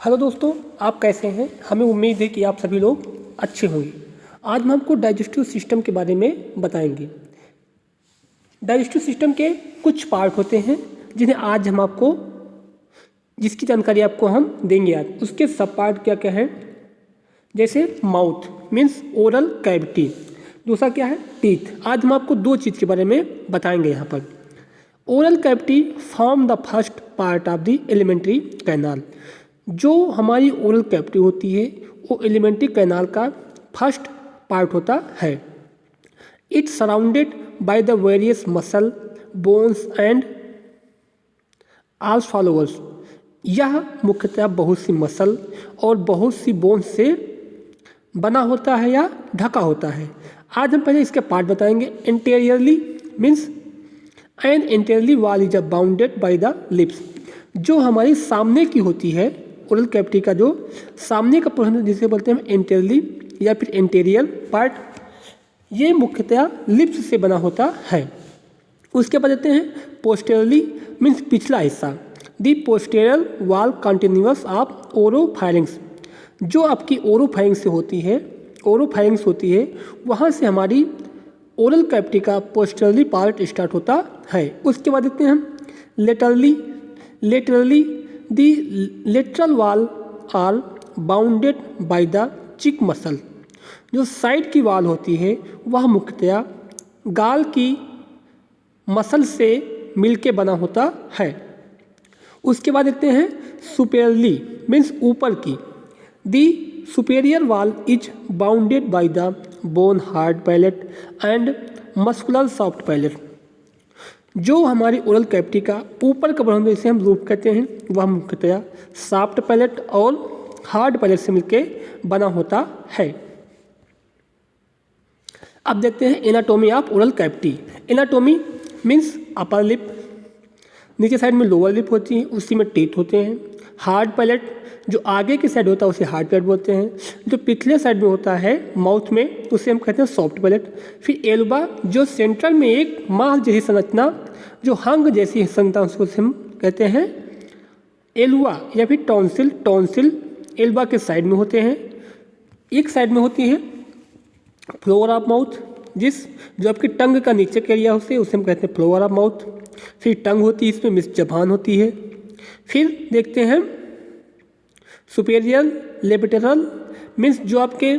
Hello दोस्तों, आप कैसे हैं। हमें उम्मीद है कि आप सभी लोग अच्छे होंगे। आज हम आपको डाइजेस्टिव सिस्टम के बारे में बताएंगे। डाइजेस्टिव सिस्टम के कुछ पार्ट होते हैं जिन्हें आज हम आपको जिसकी जानकारी आपको हम देंगे। आज उसके सब पार्ट क्या क्या है, जैसे माउथ मीन्स ओरल कैविटी, दूसरा क्या है टीथ। आज हम आपको दो चीज़ के बारे में बताएंगे यहाँ पर। Oral cavity form the first part of the alimentary canal. जो हमारी ओरल कैविटी होती है वो एलिमेंट्री कैनाल का फर्स्ट पार्ट होता है। It's surrounded by the various muscle bones and also followers. यह मुख्यतः बहुत सी मसल और बहुत सी बोन्स से बना होता है या ढका होता है। आज हम पहले इसके पार्ट बताएंगे। Interiorly means and interiorly wall is bounded by the lips. जो हमारी सामने की होती है ओरल कैविटी का जो सामने का पोर्शन जिसे बोलते हैं इंटीरियरली या फिर इंटीरियर पार्ट, ये मुख्यतः लिप्स से बना होता है। उसके बाद देते हैं पोस्टेरियरली मीन्स पिछला हिस्सा। दी पोस्टेरियर वॉल कंटिन्यूअस ऑफ ओरोफायरिंग्स। जो आपकी ओरोफायरिंग्स से होती है, ओरोफायरिंग्स होती है, वहाँ से हमारी ओरल कैविटी का पोस्टेरियरली पार्ट स्टार्ट होता है। उसके बाद देखते हैं हम laterally the lateral wall are bounded by the cheek muscle. जो साइड की वॉल होती है वह मुख्यतया गाल की मसल से मिलके बना होता है। उसके बाद देखते हैं सुपेरियरली मीन्स ऊपर की। The superior wall is bounded by the bone hard palate and muscular soft palate. जो हमारी ओरल कैविटी का ऊपर का बना जिसे हम रूफ कहते हैं वह मुख्यतया सॉफ्ट पैलेट और हार्ड पैलेट से मिलके बना होता है। अब देखते हैं anatomy of oral cavity. Anatomy means upper lip, नीचे साइड में लोअर लिप होती है, उसी में टीथ होते हैं। हार्ड पैलेट जो आगे की साइड होता है उसे हार्ड पैलेट बोलते हैं। जो पिछले साइड में होता है माउथ में उसे हम कहते हैं सॉफ्ट पैलेट। फिर एल्बा जो सेंट्रल में एक मांस जैसी संरचना, जो हंग जैसी संरचना, उसको हम कहते हैं एल्वा या फिर टॉन्सिल। टॉन्सिल एल्बा के साइड में होते हैं। एक साइड में होती है फ्लोर ऑफ माउथ, जो आपकी टंग का नीचे का एरिया होते उसे हम कहते हैं फ्लोर ऑफ माउथ। फिर टंग होती है, इसमें मिस जबान होती है। फिर देखते हैं सुपेरियर लेबिटेरल मीन्स जो आपके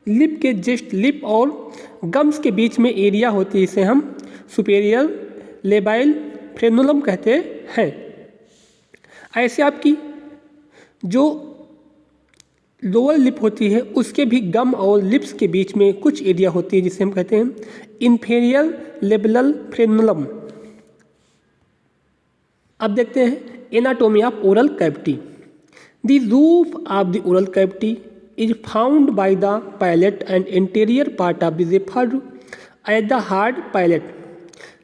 लिप के जस्ट लिप और गम्स के बीच में एरिया होती है, इसे हम सुपेरियर लेबाइल फ्रेनुलम कहते हैं। ऐसे आपकी जो लोअर लिप होती है उसके भी गम और लिप्स के बीच में कुछ एरिया होती है जिसे हम कहते हैं इन्फीरियर लेबलल फ्रेनुलम। अब देखते हैं anatomy of oral cavity. The roof of the oral cavity is found by the palate and anterior part of the referred as the hard palate.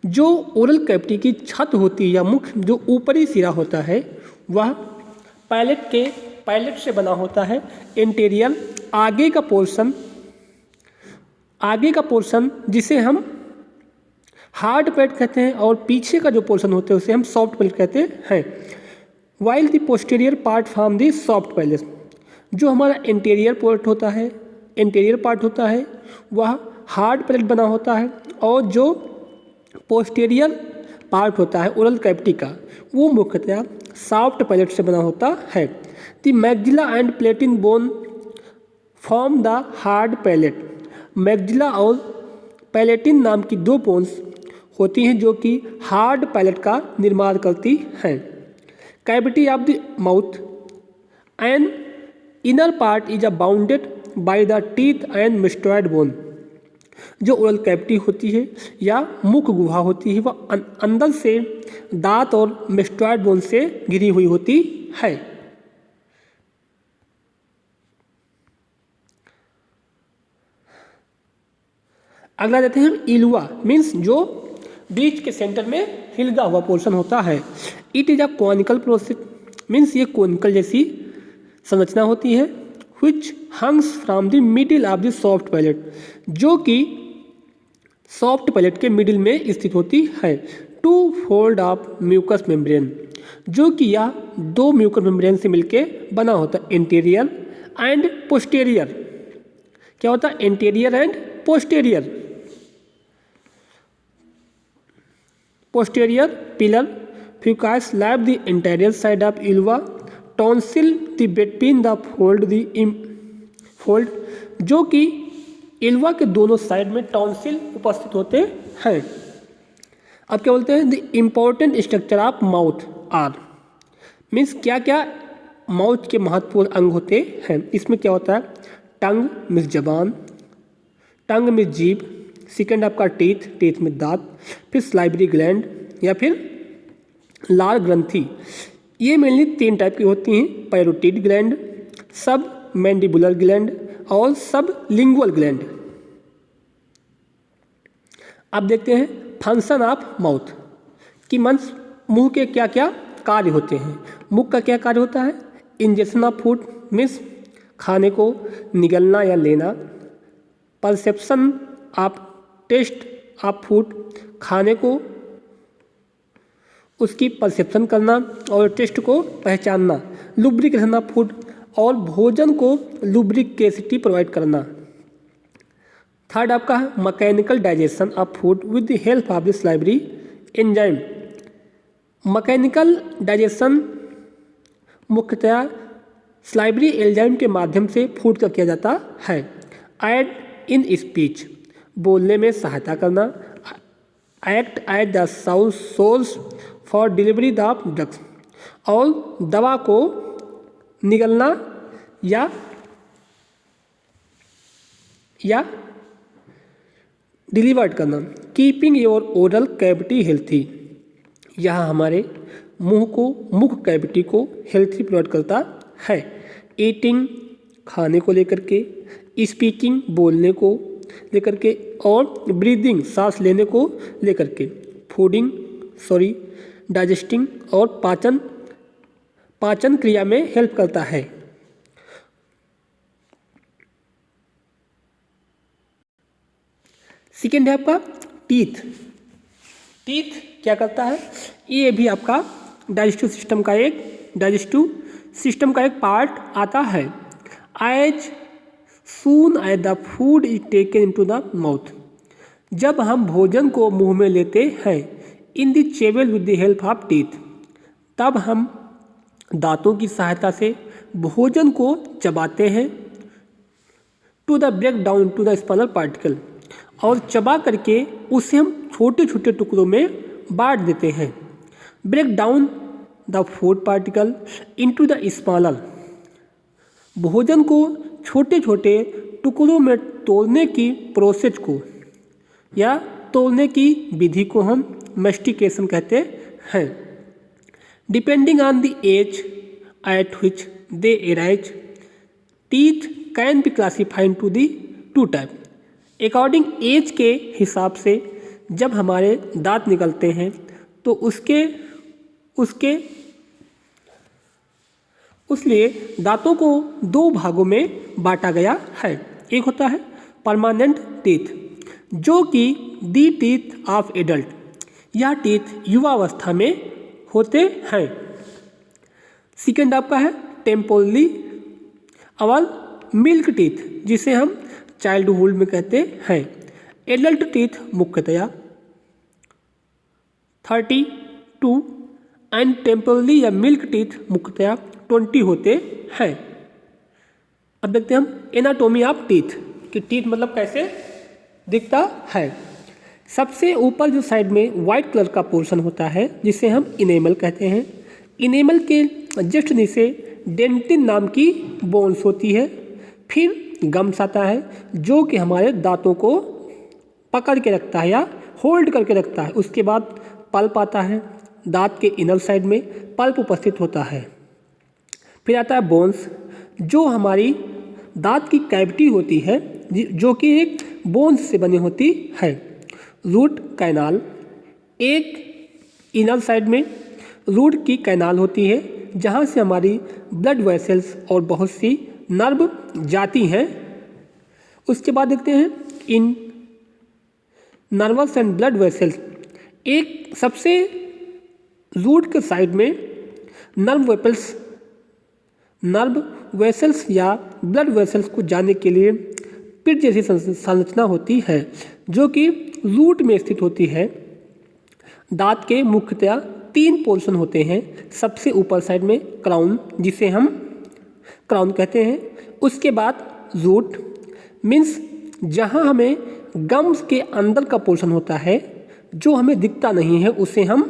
जो ओरल कैविटी की छत होती है या मुख जो ऊपरी सिरा होता है वह पैलेट से बना होता है। इंटीरियर आगे का पोर्शन जिसे हम हार्ड पैलेट कहते हैं और पीछे का जो पोर्शन होता है उसे हम सॉफ्ट पैलेट कहते हैं। While the posterior part from the soft palate. जो हमारा इंटीरियर पार्ट होता है वह हार्ड पैलेट बना होता है और जो पोस्टीरियर पार्ट होता है ओरल कैविटी का वो मुख्यतः सॉफ्ट पैलेट से बना होता है। The maxilla and प्लेटिन bone form the hard palate. Maxilla और पैलेटिन नाम की दो बोन्स होती हैं जो कि हार्ड पैलेट का निर्माण करती हैं। Cavity of the mouth and inner part is bounded by the teeth and mastoid bone. जो ओरल कैविटी होती है या मुख गुहा होती है वह अंदर से दांत और मेस्टॉइड बोन से घिरी हुई होती है। अगला देते हैं हम इल्वा मीन्स जो बीच के सेंटर में हिलगा हुआ पोर्शन होता है। It is a conical process means ये कॉनिकल जैसी संरचना होती है। Which hangs from the middle of the soft palate, जो कि सॉफ्ट पैलेट के मिडिल में स्थित होती है। Two fold of mucous membrane, जो कि यह दो म्यूकस मेम्ब्रेन से मिलके बना होता है, इंटीरियर एंड पोस्टीरियर। क्या होता है? Interior and posterior. Posterior pillar fauces lab the interior side of uvula tonsil the between the fold, जो कि इल्वा के दोनों साइड में टॉन्सिल उपस्थित होते हैं। अब क्या बोलते हैं? The important structure of mouth are, means क्या क्या माउथ के महत्वपूर्ण अंग होते हैं। इसमें क्या होता है? टंग मीन्स जबान, टंग में जीभ, सेकेंड आपका टीथ, टीथ में दांत, फिर स्लाइवरी ग्लैंड या फिर लार ग्रंथि। ये मेनली 3 टाइप की होती हैं, पैरोटिड ग्लैंड, सब मैंडिबुलर ग्लैंड और सब लिंगुअल ग्लैंड। अब देखते हैं फंक्शन ऑफ माउथ कि मुंह के क्या क्या कार्य होते हैं। मुंह का क्या कार्य होता है? इंजेक्शन ऑफ फूड मीन्स खाने को निगलना या लेना, perception of taste of food, खाने को उसकी परसेप्शन करना और टेस्ट को पहचानना, लुब्रिकेशन ऑफ फूड और भोजन को लुब्रिकेसिटी प्रोवाइड करना। थर्ड आपका है mechanical digestion of food with the help of the salivary enzyme. Mechanical digestion मुख्यतया स्लाइवरी एंजाइम के माध्यम से फूड का किया जाता है। ऐड इन स्पीच, बोलने में सहायता करना। Act at the source for delivery the drugs, और दवा को निगलना या डिलीवर्ड करना। Keeping your oral cavity healthy, यह हमारे मुख कैविटी को हेल्थी प्रोवाइड करता है। ईटिंग, खाने को लेकर के, स्पीकिंग, बोलने को लेकर के, और ब्रीदिंग, सांस लेने को लेकर के, डाइजेस्टिंग और पाचन क्रिया में हेल्प करता है। सेकेंड है आपका टीथ। टीथ क्या करता है? ये भी आपका डाइजेस्टिव सिस्टम का एक पार्ट आता है। As soon as the food is taken into the mouth, जब हम भोजन को मुंह में लेते हैं, in the chewed with the help of teeth, तब हम दांतों की सहायता से भोजन को चबाते हैं। To the break down to the smaller particle, और चबा करके उसे हम छोटे छोटे टुकड़ों में बांट देते हैं। Break down the food particle into the smaller, भोजन को छोटे छोटे टुकड़ों में तोड़ने की प्रोसेस को या तोड़ने की विधि को हम मैस्टिकेशन कहते हैं। Depending on the age at which they arise, teeth can be classified to the 2 type. According age के हिसाब से जब हमारे दांत निकलते हैं तो उसलिए दांतों को 2 भागों में बांटा गया है। एक होता है परमानेंट टीथ, जो कि दी टीथ ऑफ एडल्ट, यह टीथ युवावस्था में होते हैं। सेकेंड आपका है टेम्पोरली और मिल्क टीथ, जिसे हम चाइल्डहुड में कहते हैं। एडल्ट टीथ मुख्यतया 32 एंड टेम्पोरली या मिल्क टीथ मुख्यतया 20 होते हैं। अब देखते हैं हम एनाटोमी ऑफ टीथ कि टीथ मतलब कैसे दिखता है। सबसे ऊपर जो साइड में वाइट कलर का पोर्शन होता है, जिसे हम इनेमल कहते हैं। इनेमल के जस्ट नीचे डेंटिन नाम की बोन्स होती है। फिर गम्स आता है, जो कि हमारे दांतों को पकड़ के रखता है या होल्ड करके रखता है। उसके बाद पल्प आता है, दांत के इनर साइड में पल्प उपस्थित होता है। फिर आता है बोन्स, जो हमारी दांत की कैविटी होती है, जो कि एक बोन्स से बनी होती है। रूट कैनाल, एक इनर साइड में रूट की कैनाल होती है, जहाँ से हमारी ब्लड वेसल्स और बहुत सी नर्व जाती हैं। उसके बाद देखते हैं इन नर्वस एंड ब्लड वेसल्स एक सबसे रूट के साइड में नर्व वेसल्स या ब्लड वेसल्स को जाने के लिए पिट जैसी संरचना होती है जो कि रूट में स्थित होती है। दांत के मुख्यतया 3 पोर्शन होते हैं। सबसे ऊपर साइड में क्राउन, जिसे हम क्राउन कहते हैं। उसके बाद रूट मीन्स जहां हमें गम्स के अंदर का पोर्शन होता है जो हमें दिखता नहीं है उसे हम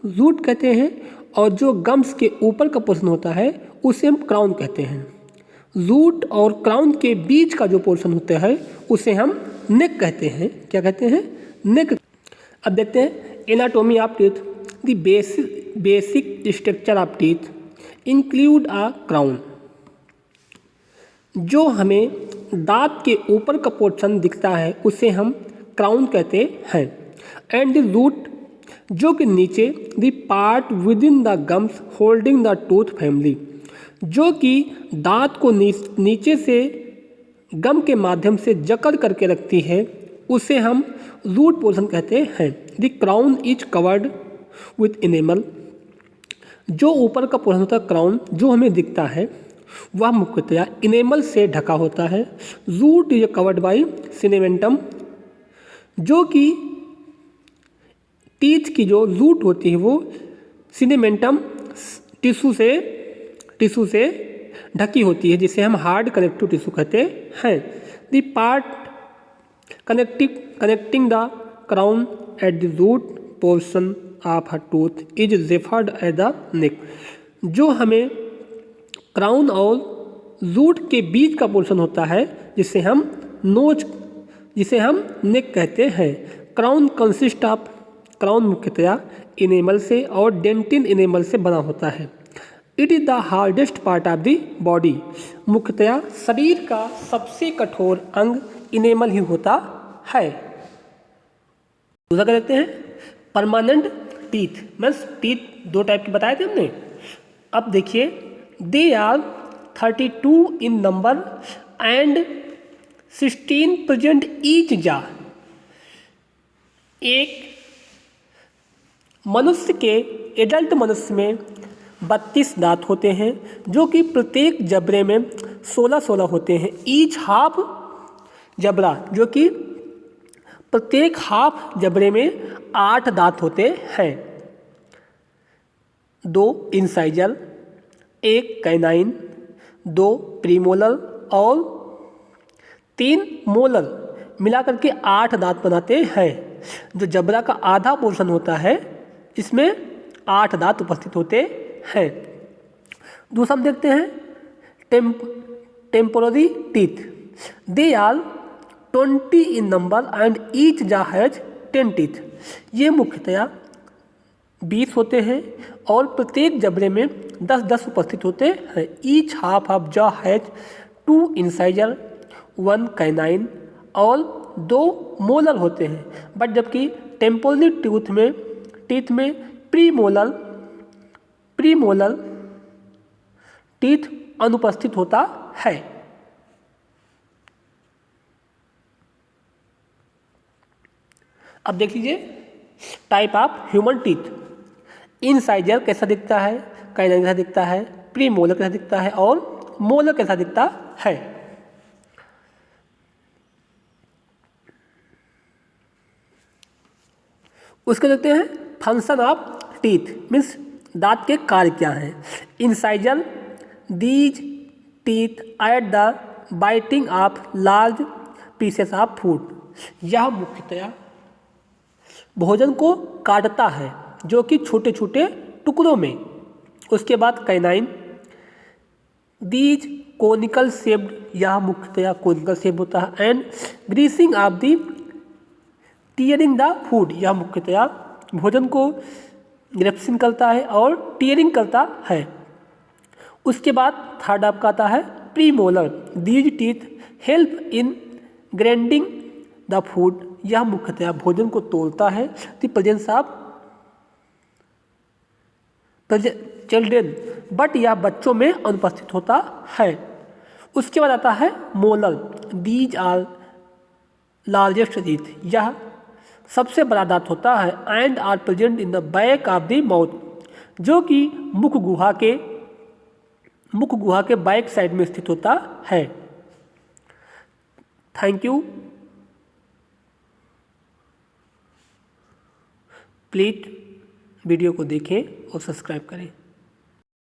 रूट कहते हैं, और जो गम्स के ऊपर का पोर्शन होता है उसे हम क्राउन कहते हैं। रूट और क्राउन के बीच का जो पोर्शन होता है उसे हम नेक कहते हैं। क्या कहते हैं? नेक। अब देखते हैं anatomy of teeth. The basic structure of teeth include a crown. जो हमें दांत के ऊपर का पोर्शन दिखता है उसे हम क्राउन कहते हैं। एंड द रूट, जो कि नीचे, the part with in the gums holding the tooth family, जो कि दांत को नीचे से गम के माध्यम से जकड़ करके रखती है, उसे हम रूट पोर्शन कहते हैं। The crown is covered with enamel. जो ऊपर का पोर्शन होता है क्राउन, जो हमें दिखता है, वह मुख्यतया इनेमल से ढका होता है। रूट इज कवर्ड बाई सिनेमेंटम, जो कि टीथ की जो रूट होती है वो सिनेमेंटम टिश्यू से ढकी होती है, जिसे हम हार्ड कनेक्टिव टिश्यू कहते हैं। The part connecting the crown at the root portion of a tooth is referred as the neck. जो हमें क्राउन और रूट के बीच का पोर्शन होता है जिसे हम नेक कहते हैं। क्राउन मुख्यतया इनेमल से और डेंटिन इनेमल से बना होता है। It is the hardest part of the body. मुख्यतया शरीर का सबसे कठोर अंग इनेमल ही होता है। दूसरा क्या देखते हैं? Permanent teeth. Means teeth 2 type के बताए थे हमने। अब देखिए, they are 32 in number and 16 present each jaw. एक मनुष्य के एडल्ट मनुष्य में 32 दांत होते हैं, जो कि प्रत्येक जबड़े में 16 होते हैं। ईच हाफ जबड़ा, जो कि प्रत्येक हाफ जबड़े में 8 दांत होते हैं। 2 इंसाइजर, 1 कैनाइन, 2 प्रीमोलर और 3 मोलर, मिलाकर के 8 दांत बनाते हैं। जो जबड़ा का आधा पोर्शन होता है इसमें 8 दांत उपस्थित होते हैं। दूसरा हम देखते हैं temporary teeth. They are 20 in number and each jaw has 10 teeth. ये मुख्यतया 20 होते हैं और प्रत्येक जबड़े में 10 उपस्थित होते हैं। Each half of jaw has 2 incisor, 1 canine और 2 मोलर होते हैं। बट जबकि टेम्पोररी टीथ में प्रीमोलर टीथ अनुपस्थित होता है। अब देख लीजिए type of human teeth. Incisor कैसा दिखता है, कैनाइन कैसा दिखता है, प्रीमोलर कैसा दिखता है और मोलर कैसा दिखता है। उसके देखते हैं फंक्शन ऑफ टीथ। मीन्स दांत के कार्य क्या हैं। Incisor, these teeth at the biting of large pieces of food. यह मुख्यतया भोजन को काटता है, जो कि छोटे छोटे टुकड़ों में। उसके बाद कैनाइन, दीज कोनिकल शेप्ड, यह मुख्यतया कोनिकल शेप होता है। And greasing of the tearing the food, यह मुख्यतया भोजन को ग्रेप्सिंग करता है और टीयरिंग करता है। उसके बाद थर्ड आपका आता है premolar. These teeth help in grinding the food, यह मुख्यतया भोजन को तोड़ता है। The presence of children, but यह बच्चों में अनुपस्थित होता है। उसके बाद आता है molar. These are largest teeth, यह सबसे बड़ा दांत होता है and are present in the back of the mouth, जो कि मुख गुहा के बैक साइड में स्थित होता है। Thank you. प्लीज वीडियो को देखें और सब्सक्राइब करें।